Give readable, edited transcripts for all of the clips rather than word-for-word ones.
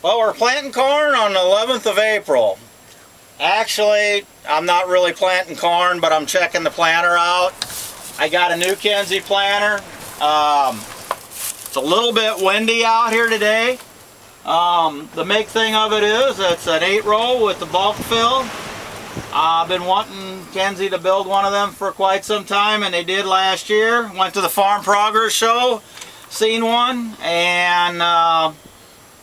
Well, we're planting corn on the 11th of April. Actually, I'm not really planting corn, but I'm checking the planter out. I got a new Kinze planter. It's a little bit windy out here today. The big thing of it is it's an 8-row with the bulk fill. I've been wanting Kinze to build one of them for quite some time, and they did last year. Went to the Farm Progress show, seen one, and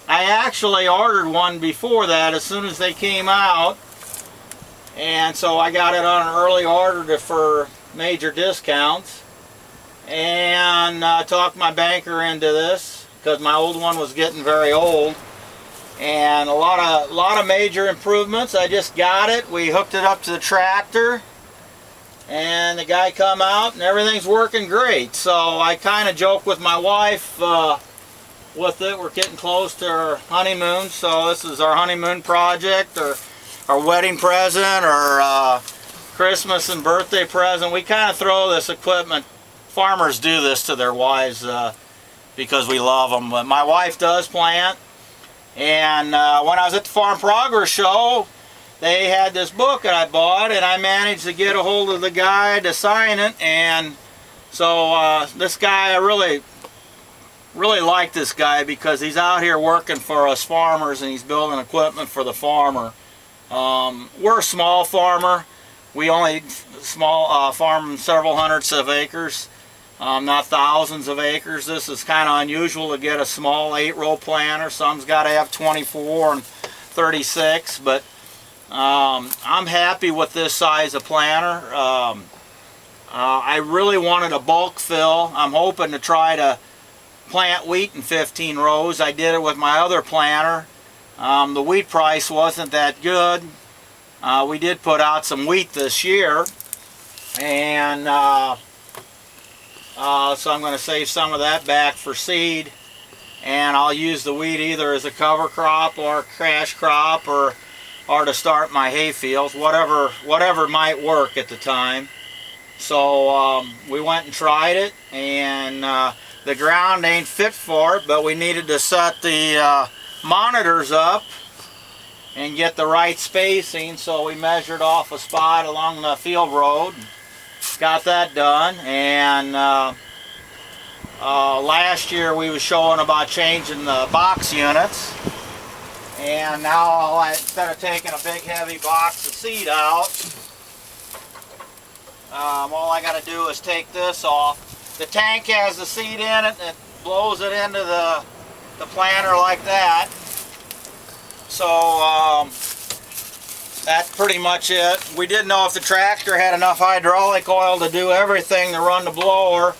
I actually ordered one before that as soon as they came out. And so I got it on an early order for major discounts. And talked my banker into this because my old one was getting very old. And a lot of major improvements. I just got it. We hooked it up to the tractor, and the guy come out, and everything's working great. So I kind of joke with my wife with it. We're getting close to our honeymoon, so this is our honeymoon project, or our wedding present, or Christmas and birthday present. We kind of throw this equipment. Farmers do this to their wives because we love them. But my wife does plant. And when I was at the Farm Progress show, they had this book that I bought, and I managed to get a hold of the guy to sign it. And so this guy, I really like this guy because he's out here working for us farmers, and he's building equipment for the farmer. We're a small farmer. We only farm several hundreds of acres. Not thousands of acres. This is kind of unusual to get a small 8-row planter. Some's got to have 24 and 36, but I'm happy with this size of planter. I really wanted a bulk fill. I'm hoping to try to plant wheat in 15 rows. I did it with my other planter. The wheat price wasn't that good. We did put out some wheat this year, and so I'm going to save some of that back for seed, and I'll use the wheat either as a cover crop or a crash crop, or to start my hay fields, whatever might work at the time. So we went and tried it, and the ground ain't fit for it, but we needed to set the monitors up and get the right spacing, so we measured off a spot along the field road. Got that done, and last year we was showing about changing the box units, and now instead of taking a big heavy box of seed out, all I got to do is take this off. The tank has the seed in it, and it blows it into the planter like that. So that's pretty much it. We didn't know if the tractor had enough hydraulic oil to do everything to run the blower.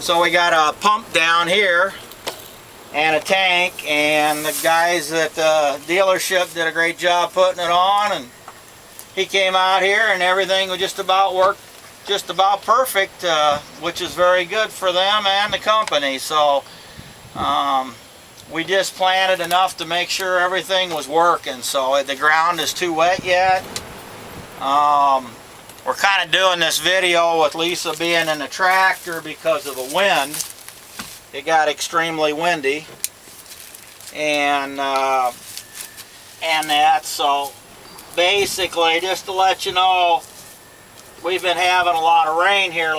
So we got a pump down here and a tank, and the guys at the dealership did a great job putting it on, and he came out here and everything would just about work just about perfect, which is very good for them and the company. So we just planted enough to make sure everything was working. So the ground is too wet yet. We're kind of doing this video with Lisa being in the tractor because of the wind. It got extremely windy, and that. So basically, just to let you know, we've been having a lot of rain here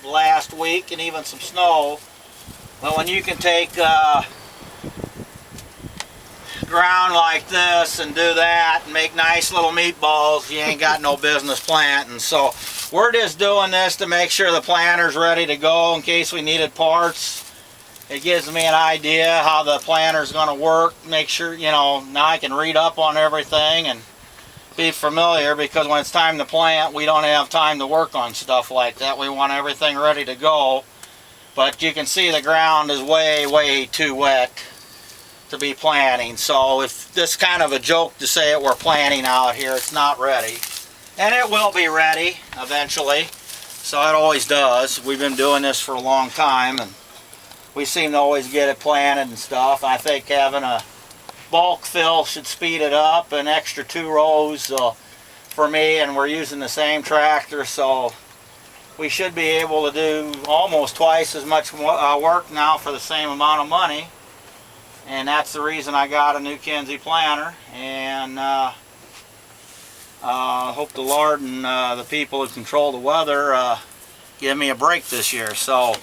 last week and even some snow. But when you can take ground like this and do that and make nice little meatballs, you ain't got no business planting. So we're just doing this to make sure the planter's ready to go in case we needed parts. It gives me an idea how the planter's going to work. Make sure, you know, now I can read up on everything and be familiar, because when it's time to plant, we don't have time to work on stuff like that. We want everything ready to go. But you can see the ground is way too wet to be planting. So if this is kind of a joke to say it, we're planting out here, it's not ready. And it will be ready eventually. So it always does. We've been doing this for a long time, and we seem to always get it planted and stuff. I think having a bulk fill should speed it up, an extra 2 rows for me, and we're using the same tractor, so we should be able to do almost twice as much work now for the same amount of money. And that's the reason I got a new Kinze planter. And hope the Lord and the people who control the weather give me a break this year. So,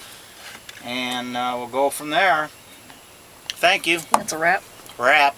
and we'll go from there. Thank you. That's a wrap. Wrap.